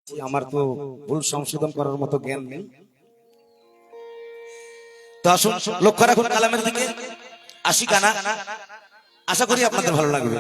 আমার তো ভুল সংশোধন করার মতো জ্ঞান নেই। তো আসুন লক্ষ্য রাখুন কালামের দিকে, আশিকানা। আশা করি আপনাদের ভালো লাগবে।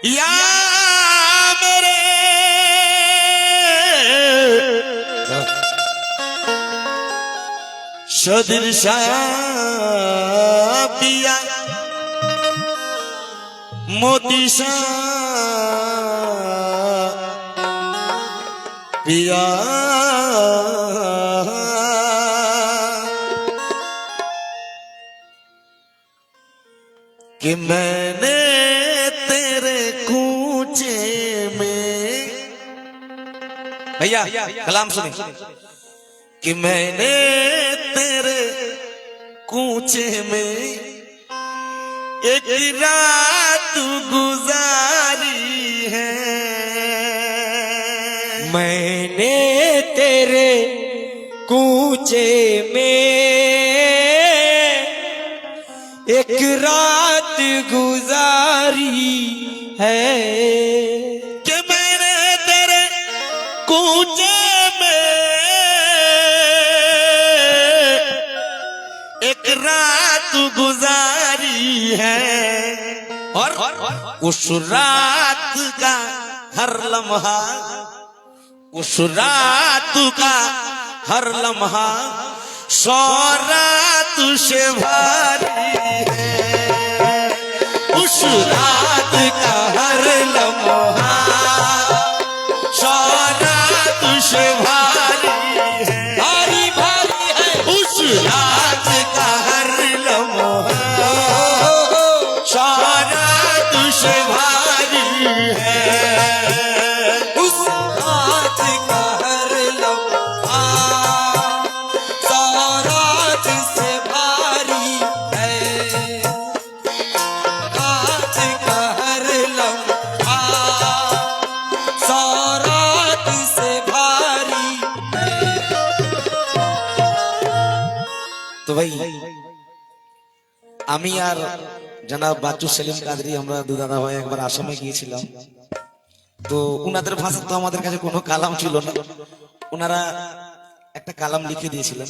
या मेरे शदिर शाह पिया मोती शाह पिया कि मैंने तेरे कूचे में, भैया कलाम सुने, कि मैंने तेरे कूचे में एक रात गुजारी है। मैंने तेरे कूचे में एक रात गुजारी है, कि मैंने तेरे कूचे में एक रात गुजारी है, और उस रात का हर लम्हा, उस रात का हर लम्हा 100 रात से भारी है। उस रात का हर लम्हा 100 रात से भारी है, भारी भारी है। उस रात का हर लम्हा 100 रात से भारी है। उस रात का हर लम्हा 100 रात से भारी है। रात का हर लम्हा 100 रात से भारी है। তো ভাই আমি আর জনাব বাচ্চু সেলিম কাদরি আমরা দু দাদা ভাই একবার আসামে গিয়েছিলাম। তো উনাদের ভাষা তো আমাদের কাছে কোনো কালাম ছিল না, ওনারা একটা কালাম লিখে দিয়েছিলেন,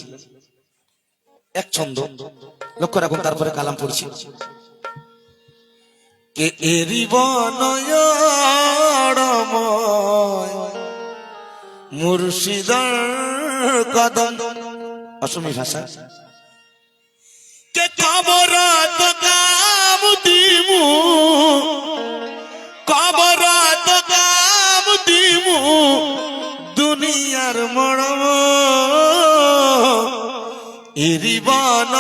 এক ছন্দ। লক্ষ্য রাখুন তারপরে কালাম পড়ছি। কে এরি বনয়ড়ময় মুর্শিদার কদম, অসমী ভাষা। কে কবরত কাম দিমু, কবরত কাম দিমু দুনিয়ার মরম, এরিবন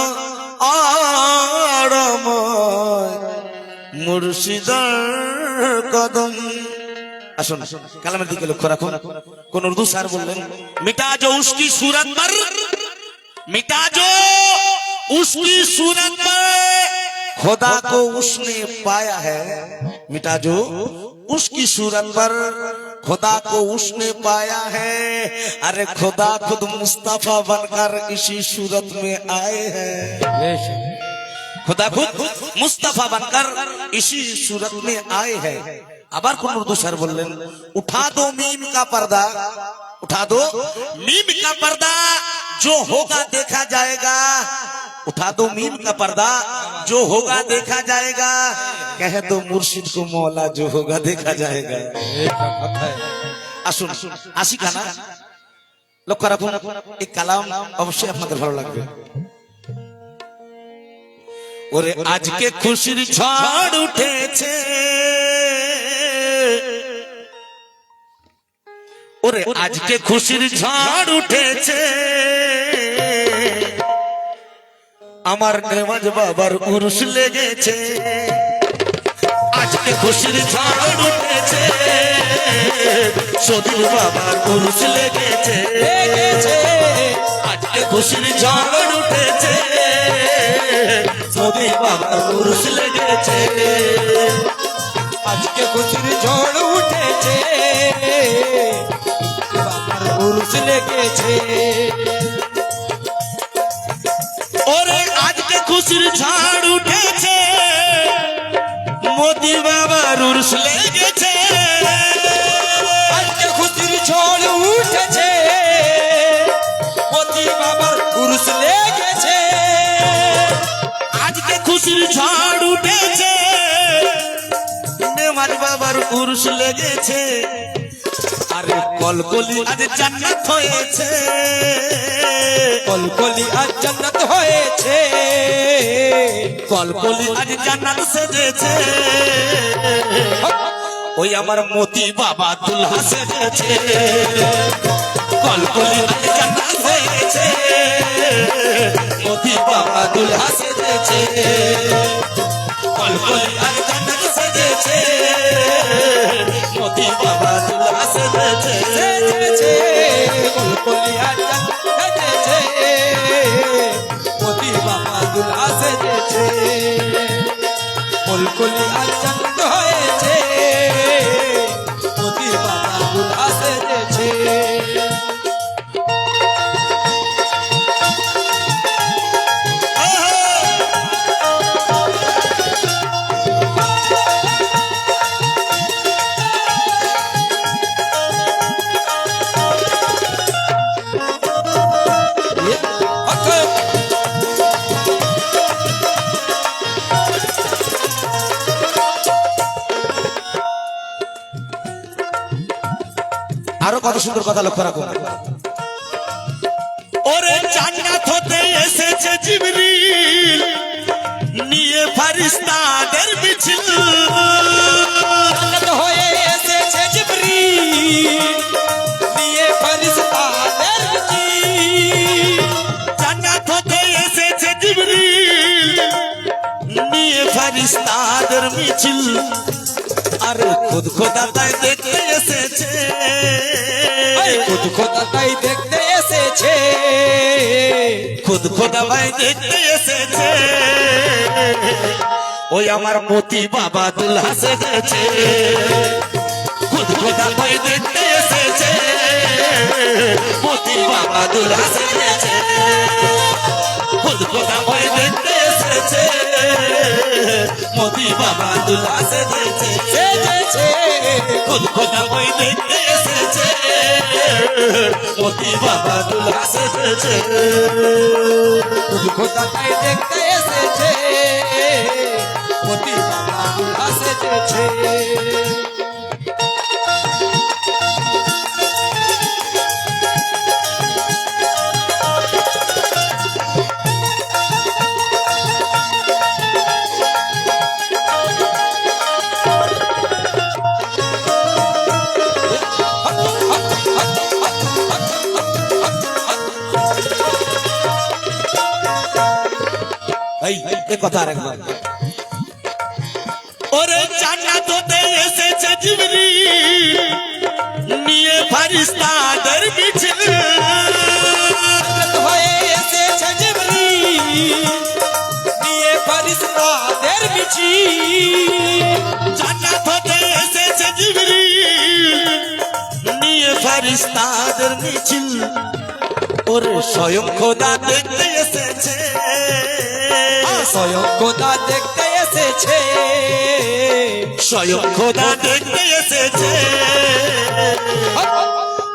আড়ময় মুর্শিদার কদম। আসুন কালামের দিকে লক্ষ্য রাখুন। কোন উর্দু স্যার বললেন, মিটা जो उसकी सूरत पर, मिटा जो उसकी सूरत पर खुदा को उसने पाया है, मिटा जो उसकी सूरत पर खुदा को उसने पाया है। अरे खुदा खुद मुस्तफा बनकर इसी सूरत में आए हैं, खुदा खुद मुस्तफा बनकर इसी सूरत में आए हैं। আবার কোন উর্দু স্যার বললেন, उठा दो मीम का पर्दा, उठा दो मीम का पर्दा जो होगा देखा जाएगा, उठा दो मीम का पर्दा जो होगा देखा जाएगा, कह दो मुर्शिद को मौला जो होगा देखा जाएगा। আসুন আশিকানা। লক্ষ্য রাখুন এই কালাম অবশ্যই আপনাদের ভালো লাগবে। ওরে আজকে খুশির ঝড় উঠেছে, ওরে আজকে খুশির ঝড় উঠেছে, আমার নেওয়াজ বাবার উরুস লেগেছে। আজকে খুশির ঝড় উঠেছে, সতীর বাবার পুরুষ লেগেছে লেগেছে আজকে খুশির ঝড় উঠেছে সতীর বাবার পুরুষ লেগেছে আজকে খুশির ঝড় উঠেছে বাবার পুরুষ লেগেছে ওরে আজকে খুশির ঝড় উঠেছে মোদি বাবার উর্স লেগেছে আজকে খুশির ঝড় উঠেছে মোদি বাবার পুরুষ লেগেছে আজকে খুশির ঝড় উঠেছে নেমাজ বাবার উর্স লেগেছে আরে কলকলি আজ জান্নাত হয়েছে কলকলি আজ জান্নাত হয়েছে কলকলি আজ জান্নাত সেজেছে ওই আমার মতি বাবা দুলহা সেজেছে কলকলি আজ জান্নাত হয়েছে মতি বাবা দুলহা সেজেছে কলকলি আজ জান্নাত সেজেছে মতি বাবা দুলহা সেজেছে সেজেছে কলকলি আজ জান্নাত সেজেছে মোদি বাবা দুলহা সেজেছে কলকলি আজ জান্নাত হয়েছে মোদি বাবা দুলহা সেজেছে আরো কত সুন্দর কথা লক্ষ্য রাখুন ওরে জান্নাত হতে এসেছে জিবরিল নিয়ে ফেরেশতাদের মিছিল জান্নাত হয়ে এসেছে জিবরিল নিয়ে ফেরেশতাদের মিছিল জান্নাত হতে এসেছে জিবরিল নিয়ে ফেরেশতাদের মিছিল আরে খুদ খোদা তাই দেখতে এসেছে খুদ খোদা তাই দেখতে এসেছে খুদ খোদা ভাই দেখতে এসেছে ওই আমার মতি বাবা দুলহা সেজেছে খুদ খোদা ভাই দেখতে এসেছে মতি বাবা দুলহা সেজেছে খুদ খোদা ভাই দেখতে এসেছে মতি বাবা দুলহা সেজেছে সেজেছে খুদ খোদা ভাই দেখতে এসেছে মতি বাবা দুলহা সেজেছে খুদ খোদা তাই দেখতে এসেছে মোদি বাবা দুলহা সেজেছে এই কথা আরেকবার ওরে জান্নাত হতে এসেছে জিবরিল নিয়ে ফেরেশতাদের মিছিল জান্নাত হয়ে এসেছে জিবরিল নিয়ে ফেরেশতাদের মিছিল জান্নাত হতে এসেছে জিবরিল নিয়ে ফেরেশতাদের মিছিল ওরে স্বয়ং খোদা দেখতে এসেছে স্বয়ং খোদা দেখতে এসেছে স্বয়ং খোদা দেখতে এসেছে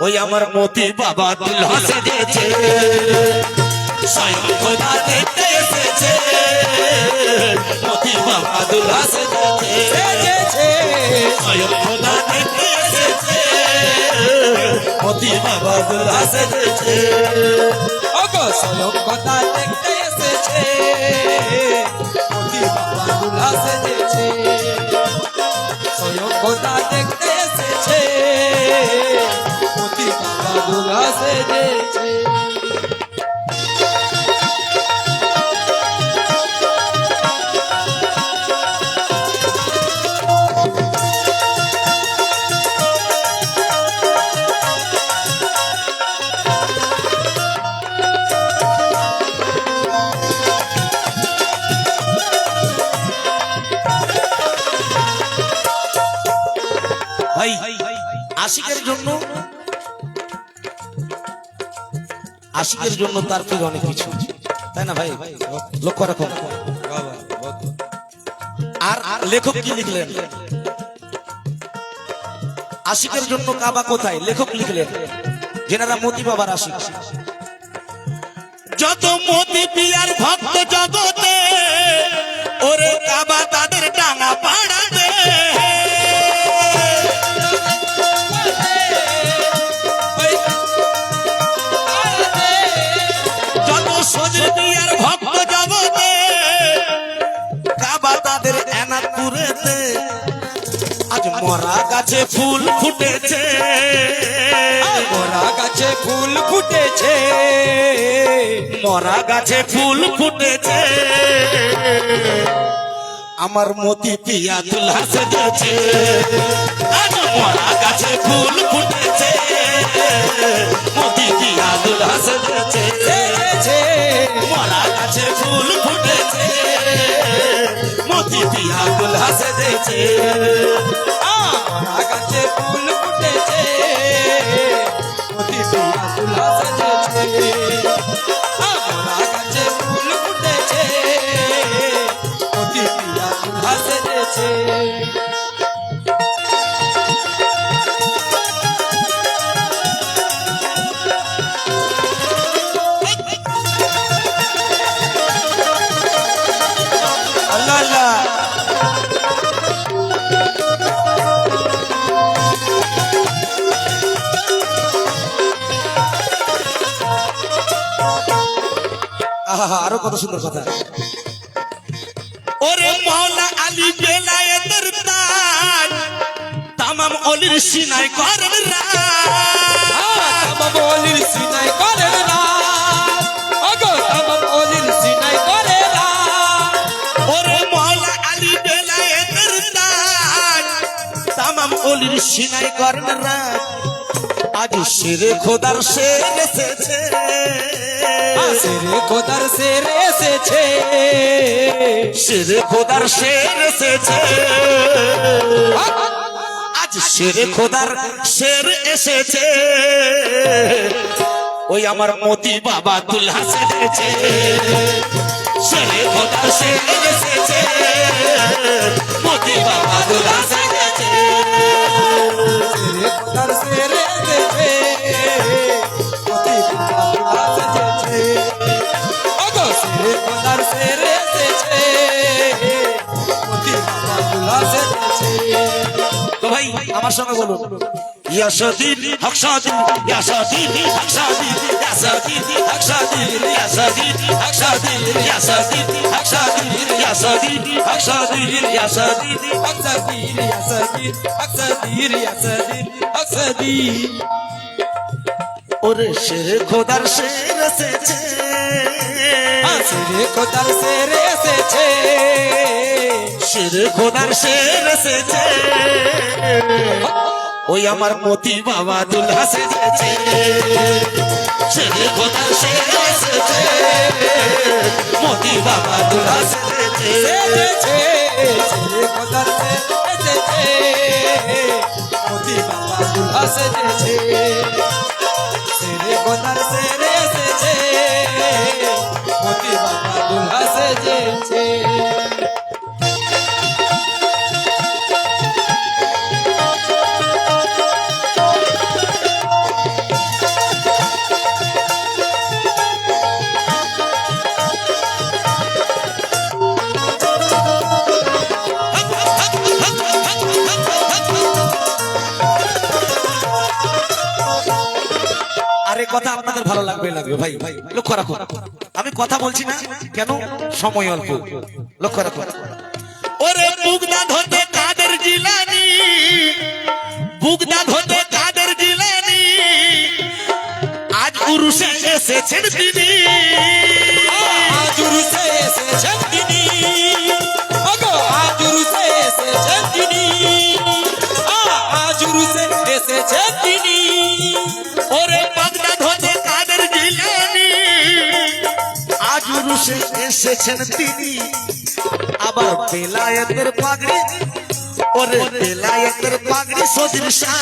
ওই আমার মতি বাবা দুলহা সেজেছে স্বয়ং খোদা দেখতে এসেছে মতি বাবা দুলহা সেজেছে সেজেছে স্বয়ং খোদা দেখতে এসেছে মতি বাবা দুলহা সেজেছে ওগো স্বয়ং খোদা দেখতে এসেছে মোদি বাবা দুলহা সেজেছে স্বয়ং খোদা দেখতে এসেছে মোদি বাবা দুলহা সেজেছে ভাই আশিকের জন্য তার ফির অনেক কিছু, তাই না ভাই? লক্ষ্য রাখুন। আর লেখক কি লিখলেন? আশিকের জন্য কাবা কোথায়? লেখক লিখলেন যেনারা মতি বাবার আশিক। যত মতি পিয়ার ভক্ত জগতে, ওরে কাবা তাদের ডাঙা পাড়াতে। যত সজর পিয়ার ভক্ত জগতে, কাবা তাদের এনাদপুরেতে। আজ মরা গাছে ফুল ফুটেছে, মরা গাছে ফুল ফুটেছে, মরা গাছে ফুল ফুটেছে। আমার মতি পিয়া দুলহা সেজেছে, আজ মরা গাছে ফুল ফুটেছে। মতি পিয়া দুলহা সেজেছে, সেজেছে। মরা গাছে ফুল ফুটেছে। মতি পিয়া দুলহা সেজেছে, মরা গাছে ফুল ফুটেছে, মতি পিয়া দুলহা সেজেছে। মরা গাছে ফুল ফুটেছে, মতি পিয়া দুলহা সেজেছে। আল্লাহ আল্লাহ। আহা, আরো কত সুন্দর কথা। ওরে মৌলা আলী বেলায়েতের তাজ, তামাম অলির সিনায় করেন রাজ। তামাম অলির সিনাই করে না, ওগো তামাম অলির সিনাই করে না। ওরে মৌলা আলী বেলায়েতের তাজ, তামাম অলির সিনায় করেন রাজ। আজ শেরে খোদার শের এসেছে, সেরে খোদার শের এসেছে, শেরে খোদার শের এসেছে। আজ শেরে খোদার শের এসেছে। ওই আমার মতি বাবা দুলহা সেজেছে, শেরে খোদার শের এসেছে। মতি বাবা দুলহা সেজেছে, সেরে খোদার শের এসেছে, মতি বাবা দুলহা সেজেছে। ওগো সেরে খোদার শের এসেছে, মতি বাবা দুলহা সেজেছে। তো ভাই আমার সঙ্গে বলুন, ইয়াসাদিন হকসাদিন, ইয়াসাদিন হকসাদিন, ইয়াসাদিন হকসাদিন, ইয়াসাদিন হকসাদিন, ইয়াসাদিন হকসাদিন, ইয়াসাদিন হকসাদিন, ইয়াসাদিন। আকসাদির ইয়াসাদির, আকসাদির ইয়াসাদির, আকসাদির। ওরে শেরে খোদার শের এসেছে, সেরে খোদার শের এসেছে, শেরে খোদার শের এসেছে। ওই আমার মতি বাবা দুলহা সেজেছে, শেরে খোদার শের এসেছে। মতি বাবা দুলহা সেজেছে, সেজেছে। সেরে খোদার শের এসেছে, মতি বাবা দুলহা সেজেছে। সেরে খোদার শের এসেছে, মতি বাবা দুলহা সেজেছে। আরে কথা আপনাদের ভালো লাগবে ভাই ভাই লক্ষ্য রাখুন। আমি কথা বলছি না কেন, সময় অল্প, লক্ষ্য রাখুন। ওরে বুগদাদ হতে কাদের জিলানি, বুগদাদ হতে কাদের জিলানি, আজ উরুসে এসেছেন তিনি। আজ উরুসে এসেছেন তিনি, ওগো আজ উরুসে এসেছেন তিনি, আজ উরুসে এসেছেন তিনি। ওরে বাগদাদ হতে কাদের জিলানি, আজ উরুসে এসেছেন তিনি। আবার বেলায়েতের পাগড়ি ওরে বেলায়েতের পাগড়ি সদির শাহ,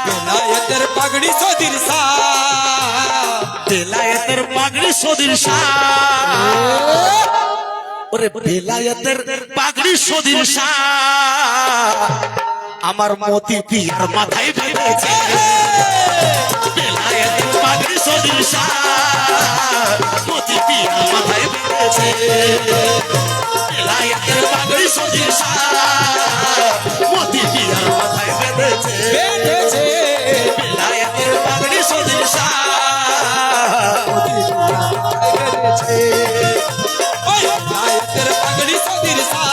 বেলায়েতের পাগড়ি সদির শাহ, বেলায়েতের পাগড়ি সদির শাহ, ওরে বেলায়েতের পাগড়ি সদির শাহ, আমার মতি পিয়ার মাথায় বেঁধেছে। বেলায়েতের পাগড়ি সদির শাহ, মতি পিয়ার মাথায় বেঁধেছে। বেলায়েতের পাগড়ি সদির শাহ, মতি পিয়ার মাথায় বেঁধেছে। বেঁধেছে বেলায়েতের পাগড়ি সদির শাহ, বেঁধেছে ওই বেলায়েতের পাগড়ি সদির শাহ,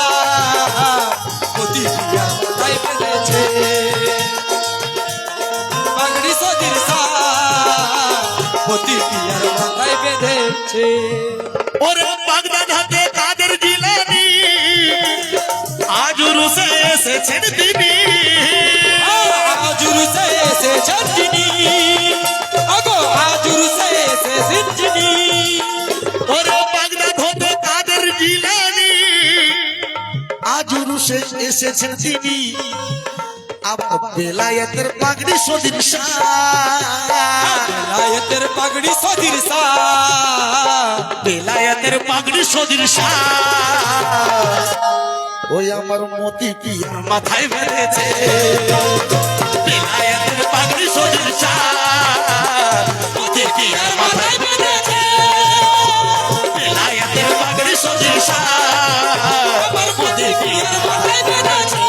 মতি পিয়ার মাথায় বেঁধেছে। পাগড়ি সদির শাহ, মতি পিয়ার মাথায় বেঁধেছে। ওরে বাগদাদ হাতে কাদের জিলানি, আজ রুসে এসেছেন তিনি। আজুর সে এসেছেন যিনি, আগো আজুর সে এসেছেন যিনি। ওরে বাগদাদ হতে কাদের জিলানি, আজ রুসে এসেছেন তিনি। আবার বেলায়েতের পাগড়ি সদির শাহ, বেলায়েতের পাগড়ি সদির শাহ, বেলায়েতের পাগড়ি সদির শাহ, ওই আমার মতি পিয়ার মাথায় বেঁধেছে। বেলায়েতের পাগড়ি সদির শাহ, মতি পিয়ার মাথায় বেঁধেছে। বেলায়েতের পাগড়ি সদির শাহ, আমার মতি পিয়ার মাথায় বেঁধেছে।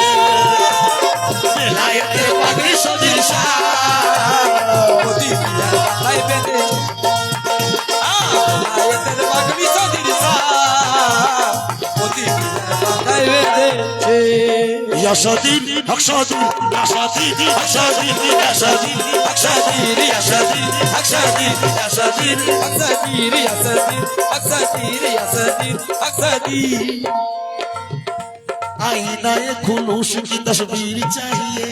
বেলায়েতের পাগড়ি সদির শাহ, মতি পিয়ার মাথায় বেঁধেছে। বেলায়েতের পাগড়ি সদির শাহ, মতি পিয়ার মাথায় বেঁধেছে। ইয়াসাদিন আকসাদিন ইয়াসাদিন আকসাদিন ইয়াসাদিন আকসাদিন ইয়াসাদিন আকসাদিন ইয়াসাদিন আকসাদির ইয়াসাদির, আকসাদির ইয়াসাদির, আকসাদির। आईनाए खुलूस की तस्वीर चाहिए,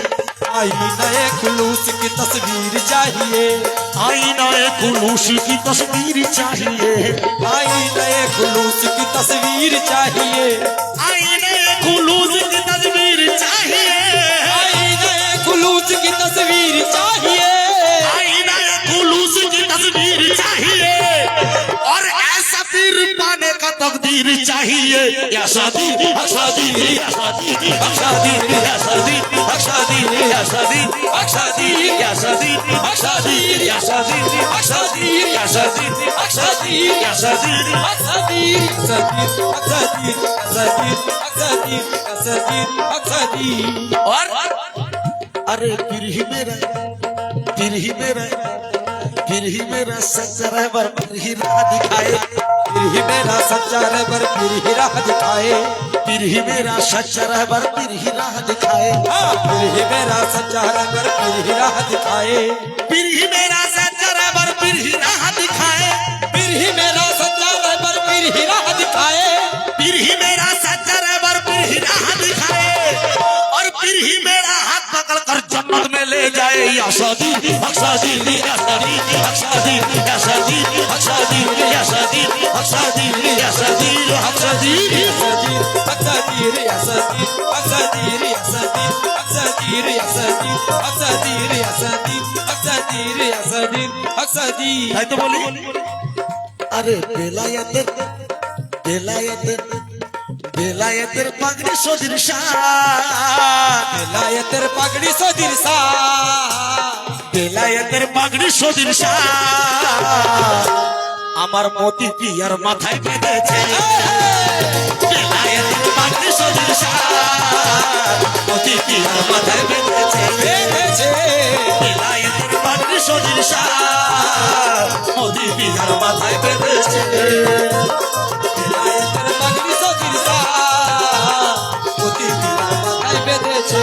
आईनाए खुलूस की तस्वीर चाहिए, आईनाए खुलूस की तस्वीर चाहिए, आईनाए खुलूस की तस्वीर चाहिए, आईनाए खुलूस की तस्वीर चाहिए, आईनाए खुलूस की तस्वीर चाहिए, आईनाए खुलूस की तस्वीर चाहिए, और ऐसा पीर पाने का तकदीर चाहिए। या शादी शादी शादी शादी शादी शादी शादी शादी या शादी शादी या शादी शादी या शादी शादी या शादी আকসাদির, আকসাদির, আকসাদির, আকসাদির, আকসাদির, আকসাদির। और अरे फिर ही मेरा फिर ही मेरा सच्चा रहबर फिर ही राह दिखाए, फिर ही मेरा सच्चा रहबर फिर ही राह दिखाए, फिर ही मेरा सच्चा रहबर फिर ही राह दिखाए, फिर ही मेरा सच्चा रहबर फिर ही राह दिखाए, फिर ही मेरा सच्चा रहबर फिर ही राह दिखाए, फिर ही मेरा सच्चा रहबर फिर ही राह दिखाए, फिर ही मेरा सच्चा रहबर फिर ही राह दिखाए, और फिर ही मेरा हाथ पकड़ कर जन्नत में ले जाए। या शादी शादी या शादी शादी या शादी शादी या शादी शादी या शादी शादी আকসাদির, আকসাদির, আকসাদির, আকসাদির, আকসাদির, আকসাদির, আকসাদির, আকসাদির, আকসাদির, আকসাদির, আকসাদির। তাই তো বলি। আরে বেলায়েতের বেলায়েতের বেলায়েতের পাগড়ি সদির শাহ, বেলায়েতের পাগড়ি সদির শাহ, বেলায়েতের পাগড়ি সদির শাহ, আমার মতি পিয়ার মাথায় বেঁধেছে। বেলায়েতের পাগড়ি সদির শাহ, মতি পিয়ার মাথায় বেঁধেছে। বেঁধেছে বেলায়েতের পাগড়ি সদির শাহ, মতি পিয়ার মাথায় বেঁধেছে। বেলায়েতের পাগড়ি সদির শাহ, মতি পিয়ার মাথায় বেঁধেছে।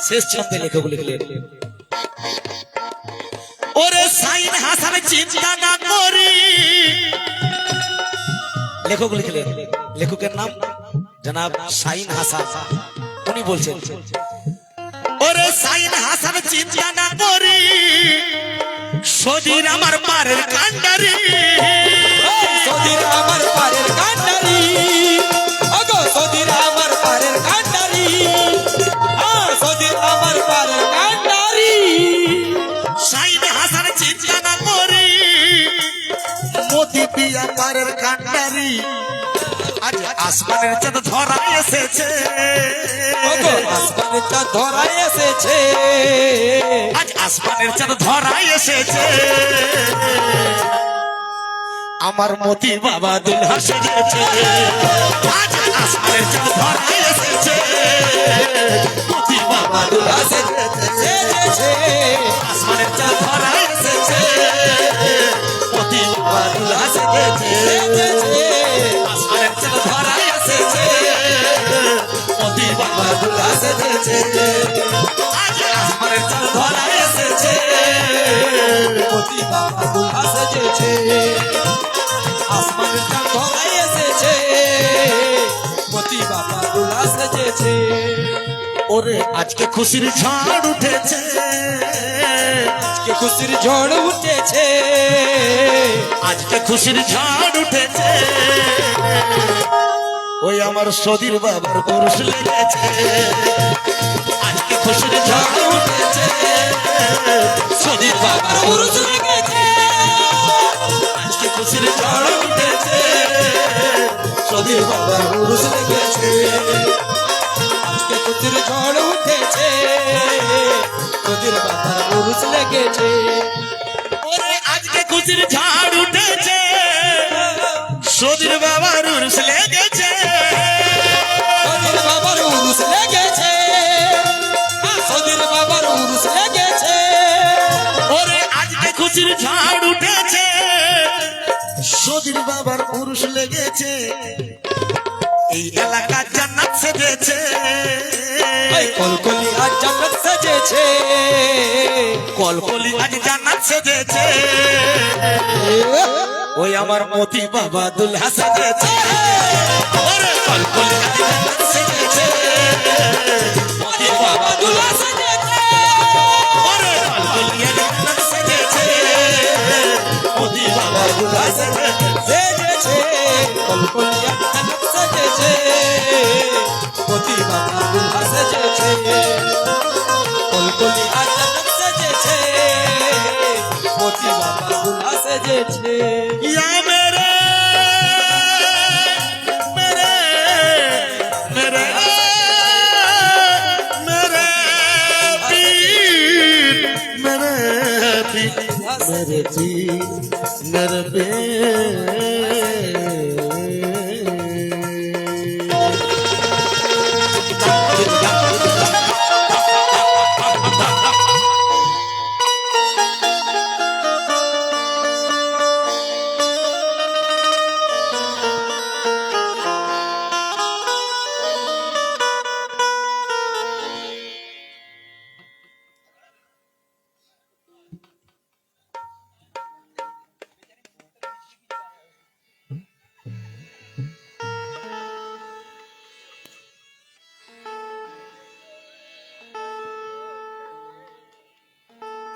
শেষ ছন্দে লেখক লিখলেন, ওরে সাইন হাসান হাসান চিন্তা না করি। লেখক লিখলেন, লেখকের নাম জনাব শাহিন হাসান। উনি বলছেন, ওরে শাহিন হাসান চিন্তা না করি, সদির আমার পারের কান্ডারি। সদির আমার পারের কান্ডারি, ওগো সদির আমার পারের কান্ডারি, সদির আমার পারের কান্ডারি। শাহিন হাসান চিন্তা না করি, মোদি পিয়া পারের কান্ডারি। আজ আসমানের চাঁদ ধরা এসেছে, ওগো আসমানের চাঁদ ধরা এসেছে, আজ আসমানের চাঁদ ধরা এসেছে। আমার মতি বাবা দুলহা সেজেছে, আজ আসমানের চাঁদ ধরা এসেছে। মতি বাবা দুলহা সেজেছে, আসমানের চাঁদ ধরা এসেছে। মতি বাবা দুলহা সেজেছে, আসমানের চাঁদ ধরা এসেছে। মতি বাবা দুলহা সেজেছে, আজ আসমানের চাঁদ ধরা এসেছে। মতি বাবা দুলহা সেজেছে, আসমানের চাঁদ ধরা এসেছে। মতি বাবা দুলহা সেজেছে। ওরে আজকে খুশির ঝড় উঠেছে, আজকে খুশির ঝড় উঠেছে, আজকে খুশির ঝড় উঠেছে। ওই আমার সদির বাবার পুরুষ লেগেছে, আজকে খুশির ঝড় উঠেছে। সদির বাবার পুরুষ লেগেছে, আজকে খুশির ঝড় উঠেছে। সদির বাবার পুরুষ লেগেছে, আজকে খুশির ঝড় উঠেছে। সদির বাবার পুরুষ লেগেছে, ওরে আজকে খুশির ঝড় উঠেছে। সদির বাবার পুরুষ লেগেছে, সদির বাবার পুরুষ লেগেছে, সদির বাবার পুরুষ লেগেছে। ওরে আজকে খুশির ঝড় উঠেছে। সদির বাবার পুরুষ লেগেছে, এই এলাকা জান্নাত সেজেছে। এই কলকলি আজ জান্নাত সেজেছে, কলকলি আজ জান্নাত সেজেছে। ওই আমার মতি বাবা দুলহা সেজেছে, ওরে কলকলি আজ জান্নাত সেজেছে। মতি বাবা দুলহা সেজেছে, ওরে কলকলি আজ জান্নাত সেজেছে। মতি বাবা দুলহা সেজেছে, সেজেছে কলকলি আজ জান্নাত সেজেছে। মতি বাবা দুলহা সেজেছে, কলকলি আজ জান্নাত সেজেছে। মতি বাবা দুলহা সেজেছে। या मेरे मेरे मेरे मेरे पीर मेरे पीर मेरे पीर मेरे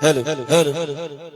hello hello hello hello hello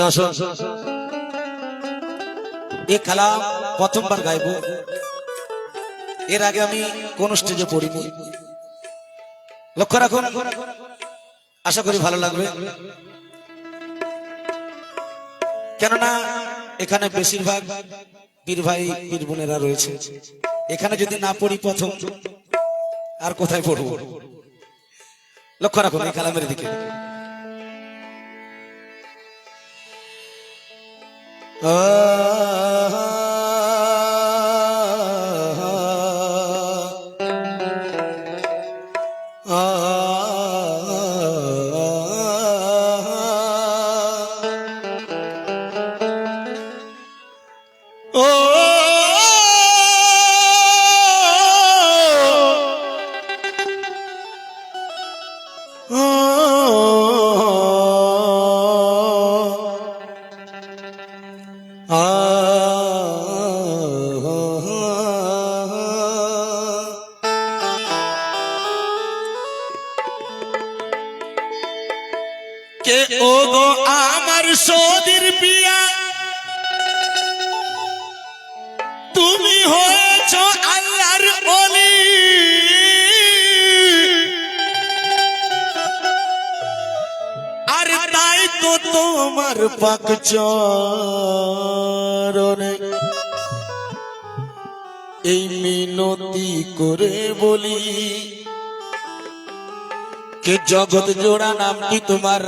আসুন এ কালাম প্রথমবার গাইব, এর আগে আমি কোন স্টেজে পড়িনি। লক্ষ্য রাখুন, আশা করি ভালো লাগবে। কেননা এখানে বেশিরভাগ পীর ভাই পীর বোনেরা রয়েছে, এখানে যদি না পড়ি প্রথম আর কোথায় পড়ব? লক্ষ্য রাখুন এই কালামের দিকে। কে ও গো আমার সদীর পিয়া, তুমি হয়েছ আল্লাহর ওলি, আর তাই তো তোমার পাক চরণে এই মিনতি করে বলি, কে জগৎ জোড়া নামটি তোমার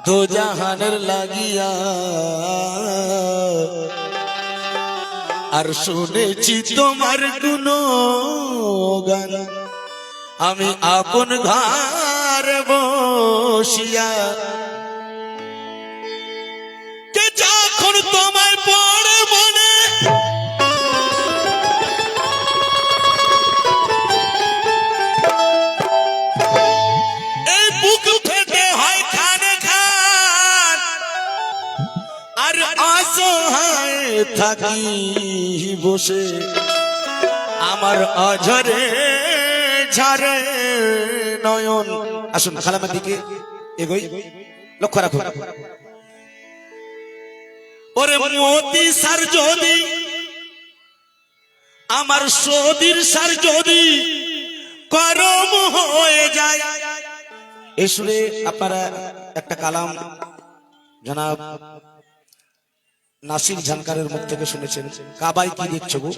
দো জাহানের লাগিয়া, আর শুনেছি তোমার গুণগান আমি আপন ঘর বসিয়া, কে যখন তোমায় পড়ে মনে এই বুক ফেটে হয় খানে খান, আর অসহায় থাকি বসে আমার অঝরে ঝরে নয়ন। আসুন খালামের দিকে এগোই, লক্ষ্য রাখুন। ওরে মতি সার যদি আমার সদীর সার যদি করম হয়ে যায়, এই সুরে আপনারা একটা কালাম জনাব নাসির ঝানকারের মুখ থেকে শুনেছেন, কাবাই কি দেখছো গো,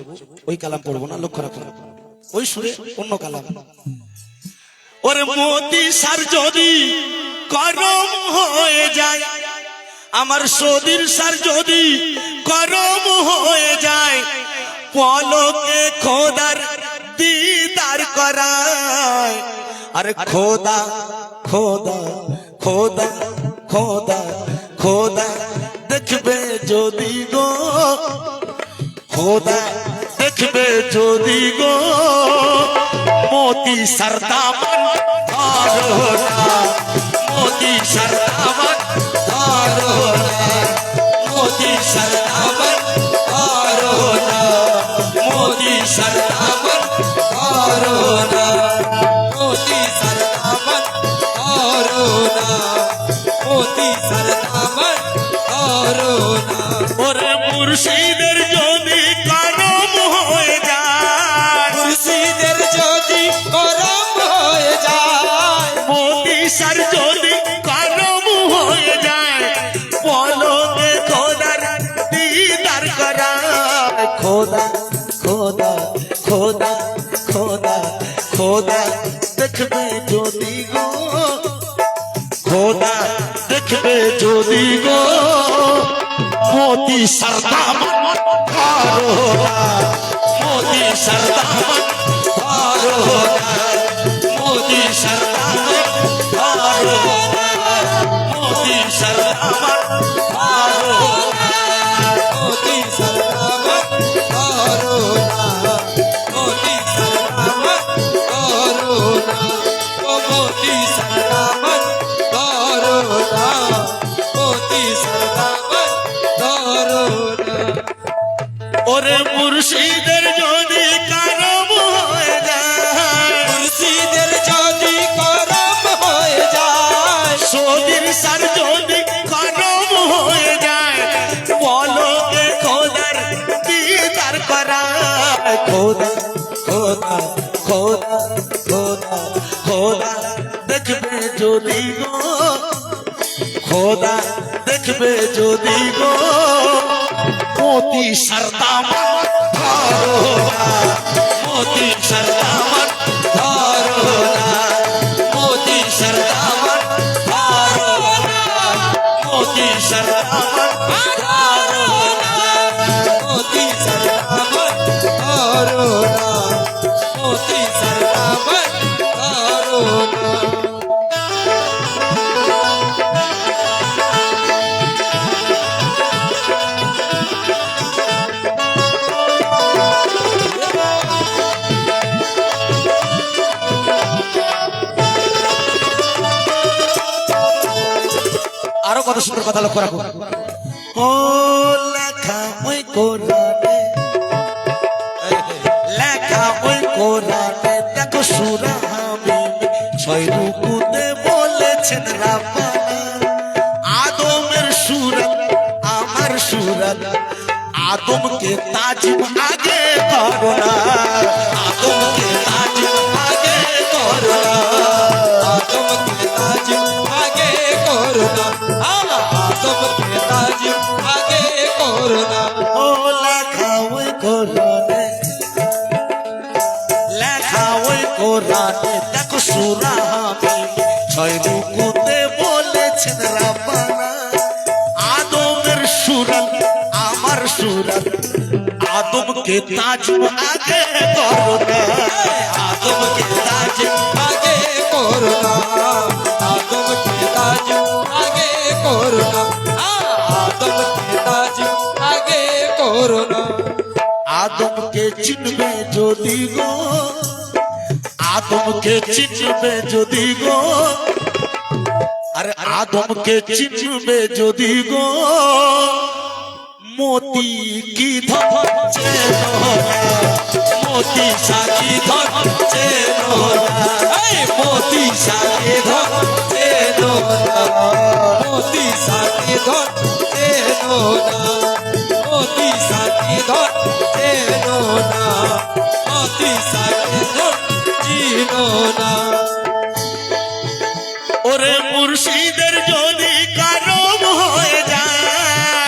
ওই কালাম পড়বো না, লক্ষ্য রাখুন ওই সুরে অন্য কালাম। ওরে মতি সার যদি করম হয়ে যায়, আমার সদীর সার যদি করম হয়ে যায়, পলকে খোদার দিদার করায়, আরে খোদা খোদা খোদা খোদা খোদা দেখবে যদি গো, খোদা দেখবে যদি গো, মোতি সরদামান ধরো না, মোতি সরদামান ধরো না, মোতি সরদামান ধরো না, মোতি সরদামান ধরো না, মোতি সরদামন ধরো না, মোতি সরদামন ধরো না। ওরে মুর্শিদের যদি করম হয়ে যায়, মুর্শিদের যদি করম হয়ে যায়, মোতি সার যদি করম হয়ে যায়, পলকে খোদার দিদার করায়, খোদা খোদা খোদা খোদা খোদা দেখবে যদি গো, খোদা দেখবে যদি গো, মোতি সরদামন ধরো না, মোতি সরদামন ধরো না, মোতি সরদামন ধরো না, মোতি সরদামন ধরো না, মোতি সরদামন ধরো না, মোতি সরদামন ধরো না, ও মোতি সরদামন ধরো না, মোতি সরদামন ধরো না। ওরে মুর্শিদের যদি করম হয়ে যায়, মুর্শিদের যদি করম হয়ে যায়, সদীর সার যদি করম খোদা খোদা খোদা খোদা খোদা দেখবে যদি গো খোদা দেখবে যদি গো মোতি সরদামন ধরো না মোতি সরদামন ধরো না মোতি সরদামন ধরো না মোতি সরদামন ধরো না मोती सरदामन धरो ना मोती सरदामन धरो ना আরো কত সুন্দর কথা লক্ষ্য রাখো ও লেখা ওই কোরআনে লেখা ওই কোরআনে দেখো সূরা হামিম ছয় রুকুতে বলেছেন রাব্বানা আদমের সূরত আমার সূরত আদমকে তাজিম আগে করো না আদমকে তাজিম আগে করো না आदम के ताजिम आगे कोरोना आदम के ताजिम आगे कोरोना ও লেখা ওই কোরআনে লেখা ওই কোরআনে দেখো সূরা হামিম ছয় রুকুতে বলেছেন রাব্বানা আদমের সূরত আমার সূরত আদমকে তাজিম আগে করো না আদমকে তাজিম आगे कोरोना आदम के ताजिम आगे कोरोना आदम के ताजिम आगे कोरोना আদমকে চিনবে যদি গো আদমকে চিনবে যদি গো আরে আদমকে চিনবে যদি গো মোতি কি ধরছে মোতি সাকি ধরছে মোতি সাকি ধরছে मोती साथी धर तेनो ना मोती साथी धर तेनो ना मोती साथी धर जीनो ना ওরে মুর্শিদের যদি কারম হয়ে যায়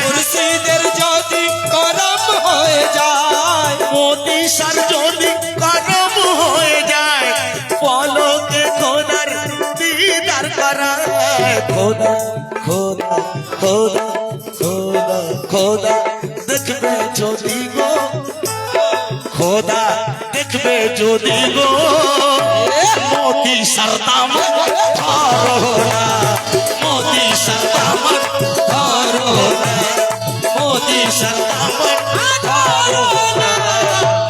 মুর্শিদের যদি করম হয়ে যায় মোতি সার যদি কারম হয়ে যায় পলকে খোদার দিদার করায় খোদা খোদা খোদা খোদা খোদা দেখবে যদি গো খোদা দেখবে যদি গো মোতি সরদামন ধরো না মোতি সরদামন ধরো না মোতি সরদামন ধরো না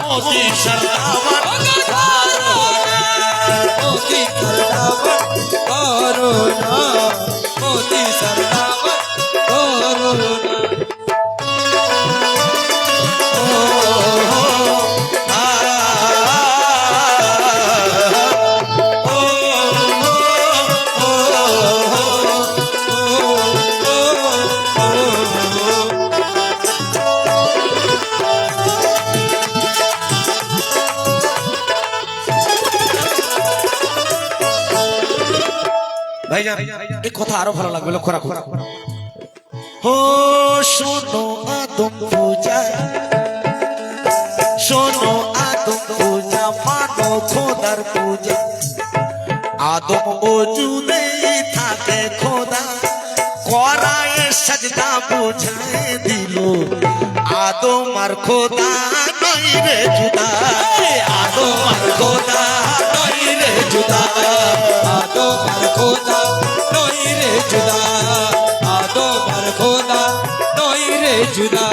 মোতি সরদামন ধরো না मोती सरदामन करो ना मोती सरदामन करो ना ভাইজান এই কথা আরো ভালো লাগবে লক্ষ্য রাখো ও শোনো আদম পূজা শোনো আদম পূজা মানো খোদার পূজা আদম ওজুদেই থাকে খোদা করায় সাজদা বুঝায় দিল আদম আর খোদা নই রে জুদা আদম আর খোদা নই রে জুদা आदो पर खोदा नोई रे जुदा आदो पर खोदा नोई रे जुदा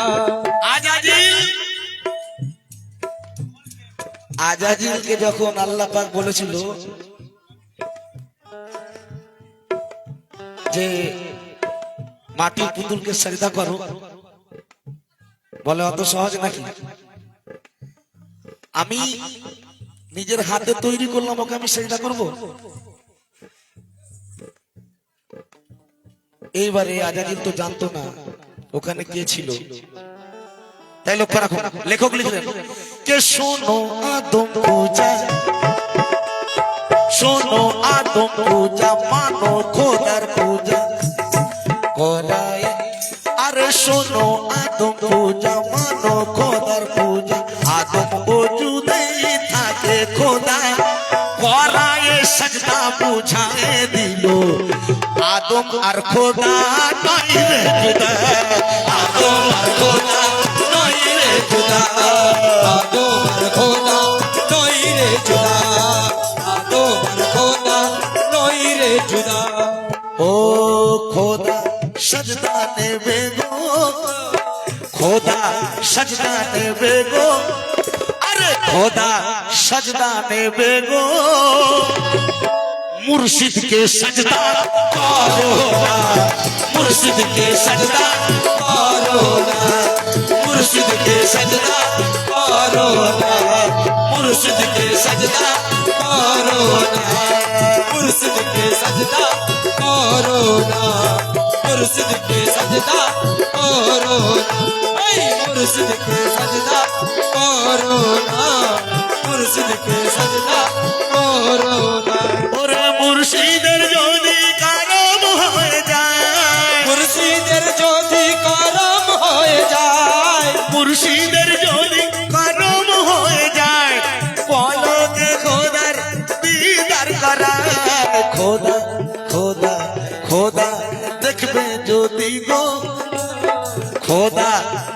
আজাজিলকে যখন আল্লাহ পাক বলেছিল যে মাটির পুতুলকে সাজদা করো বলে অত সহজ নাকি আমি নিজের হাতে তৈরি করলাম ওকে আমি সাজদা করব এইবারে আজাজিল তো জানতো না ওখানে কে ছিল তাই লক্ষ্য রাখো, লেখক লিখলেন কে শোনো আদম পূজা, শোনো আদম পূজা, মানো খোদার পূজা করায়। আরে শোনো আদম পূজা, মানো খোদার পূজা, আদম ওজুদেই থাকে খোদা করায় সাজদা বুঝায় দিল। আদম আর খোদা নয় রে জুদা, আদম আর খোদা নয় রে জুদা, আদম আর খোদা নই রে জুদা, আদম আর খোদা নই রে জুদা। ও খোদা সজদা নেবে গো, খোদা সজদা নেবে গো, আরে খোদা সজদা নেবে গো, মুর্শিদ কে সজদা করো না, মুর্শিদ কে সজদা করো না, মুর্শিদ কে সজদা করো না, মুর্শিদ কে সজদা করো না, मुर्शिद के सजदा करो ना, मुर्शिद के सजदा करो ना, ऐ मुर्शिद के सजदा करो ना, मुर्शिद के सजदा करो ना। ওরে মুর্শিদের যদি কারম হয়ে যায়, मुर्शिदेर যদি করম হয়ে যায়, মুর্শিদের যদি কারম হয়ে যায়, পলকে খোদার দিদার করায়। খোদা খোদা খোদা দেখবে যদি গো, খোদা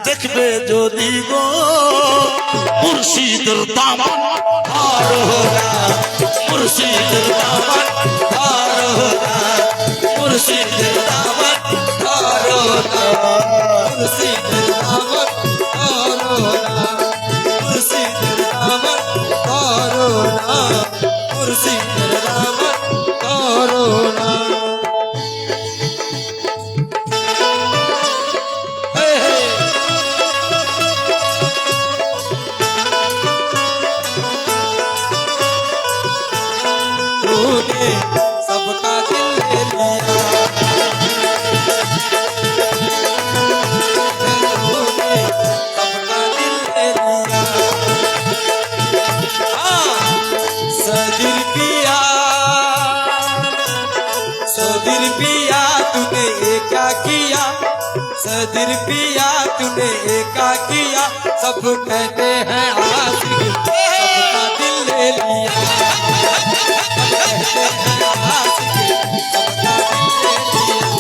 দেখবে যদি গো, মুর্শিদের দামান ধরো না, মুর্শিদের দামান ধরো না, মুর্শিদের দামান ধরো না, मुर्शिदेर दामन करो ना, मुर्शिदेर दामन करो ना, मुर्शिदेर दामन करो ना। हे हे तूने सबका दिल ले लिया, तूने सबका दिल ले लिया। हाँ, सदिर पिया, सदिर पिया तूने क्या किया, सदिर पिया तूने क्या किया, सब कहते हैं आशिक सबका दिल ले लिया, कहते हैं आशिक सबका दिल ले लिया।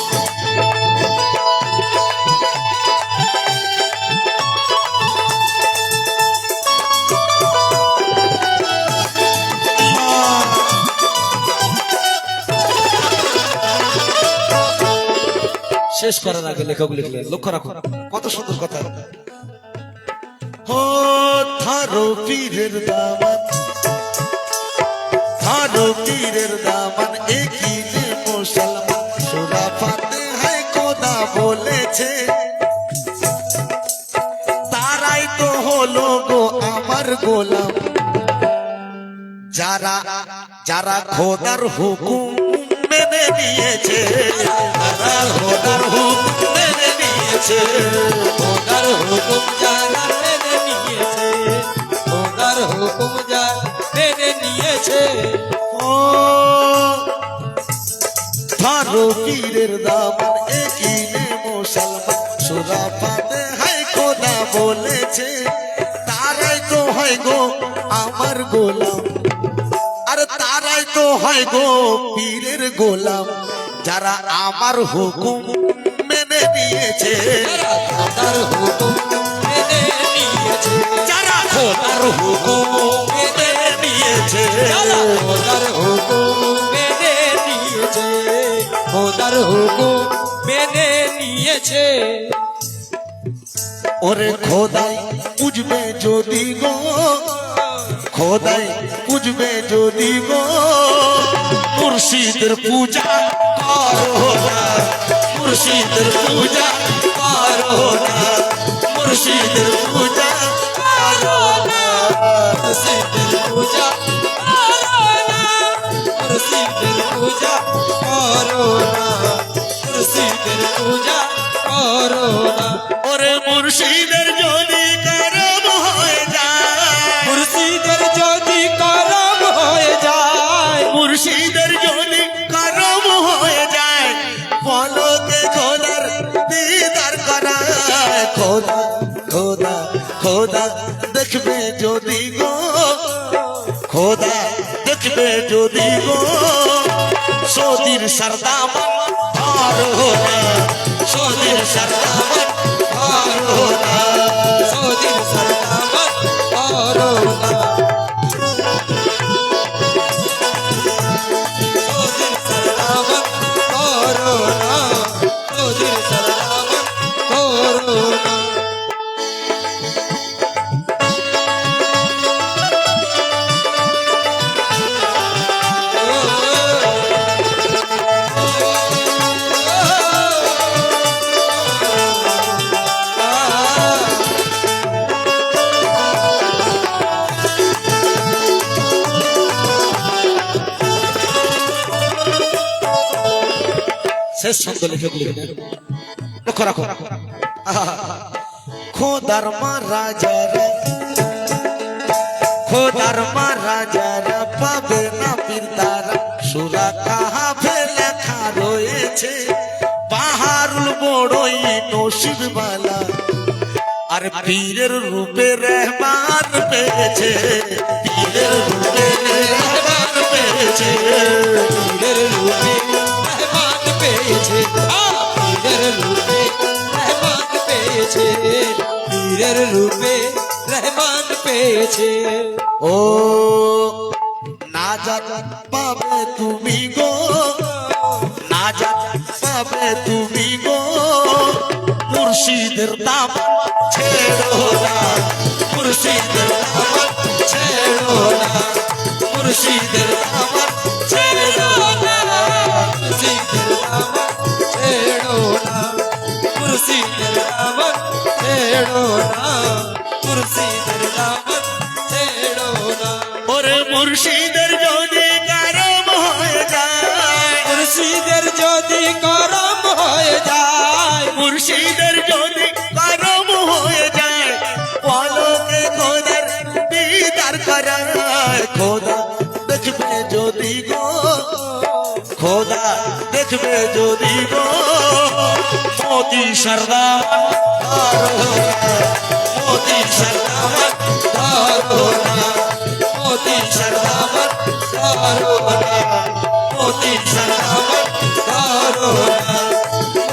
শেষ করার আগে লেখক লিখলেন, লক্ষ্য রাখুন কত সুন্দর কথা। ও থারো পীরের দামান, থারো পীরের দামান, একই যে মুসলমান সুরা পাতে হয় খোদা বলেছে, তারাই তো হলো গো আমার গোলাম, যারা যারা খোদার হুকুম মেনে নিয়েছে, যারা খোদার হুকুম মেনে নিয়েছে, খোদার হুকুম যারা মেনে নিয়েছে, খোদার হুকুম যারা মেনে নিয়েছে। ও থারো পীরের দামান, একই নে মুসলমান সুরা পাতে হয় খোদা বলেছে, তারাই তো হয় গো আমার গোলাম, আর তারাই তো হয় গো পীরের গোলাম, যারা আমার হুকুম মেনে নিয়েছে, খোদার হুকুম মেনে নিয়েছে, যারা খোদার হুকুম মেনে নিয়েছে, যারা খোদার হুকুম মেনে নিয়েছে, খোদার হুকুম মেনে নিয়েছে। ওরে খোদাই বুঝবে যদি গো, খোদাই বুঝবে যদি গো, মুর্শিদের পূজা করো না, মুর্শিদের পূজা করো না, মুর্শিদের পূজা করো না, মুর্শিদের পূজা করো না, মুর্শিদের পূজা করো না, মুর্শিদের পূজা করো না। ওরে মুর্শিদের যদি খোদা খোদা খোদা দেখবে যদি গো খোদা দেখবে যদি গো সৌদির সরদামান আর হোনা সৌদির সরদামান আর হোনা সৌদির সরদামান করো না সৌদির সরদামান করো না সৌদির সরদামান করো না শেষ ছন্দ লিখে লিখে লক্ষ্য রাখো খোদার মা রাজারা খোদার মা রাজারা পাবে না পীরদারা সুরা কাহাফে লেখা রয়েছে পাহাড়ুল বড়ই নসিবওয়ালা আর পীরের রূপে রহমান পেয়েছে পীরের রূপে রহমান পেয়েছে পীরের রূপে মেহমান পেয়েছে পীরের রূপে মেহমান পেয়েছে পীরের রূপে রহমান পেয়েছে ও নাজাত পাবে তুমি গো নাজাত পাবে তুমি গো মুর্শিদের দাম ছেড়ো না মুর্শিদের দাম ছেড়ো না মুর্শিদের দাম ছেড়ো না মুর্শিদের দামন ছেড়ো না মুর্শিদের দামন ছেড়ো না মুর্শিদের দামন ছেড়ো না ওরে মুর্শিদের যদি কারম হয়ে যায় মুর্শিদের যদি করম হয়ে যায় মুর্শিদের যদি কারম হয়ে যায় পলকে খোদার দিদার করায় খোদা দেখবে যদি গো খোদা দেখবে যদি গো মোদি সরদার মোদি সরদার মোদি সরদামন করো না মোদি সরদার করো না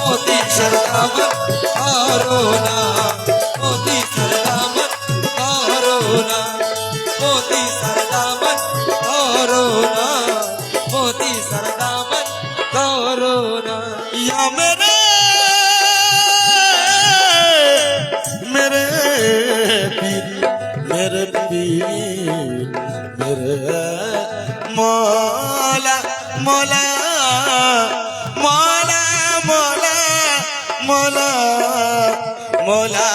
মোদি সরদামন করো না মোদি সরদামন করো না মোদি সরদামন করো না মোদি সরদামন করো না या मेरे मेरे पीर मेरे पीर मेरे मौला मौला मौला मौला मौला मौला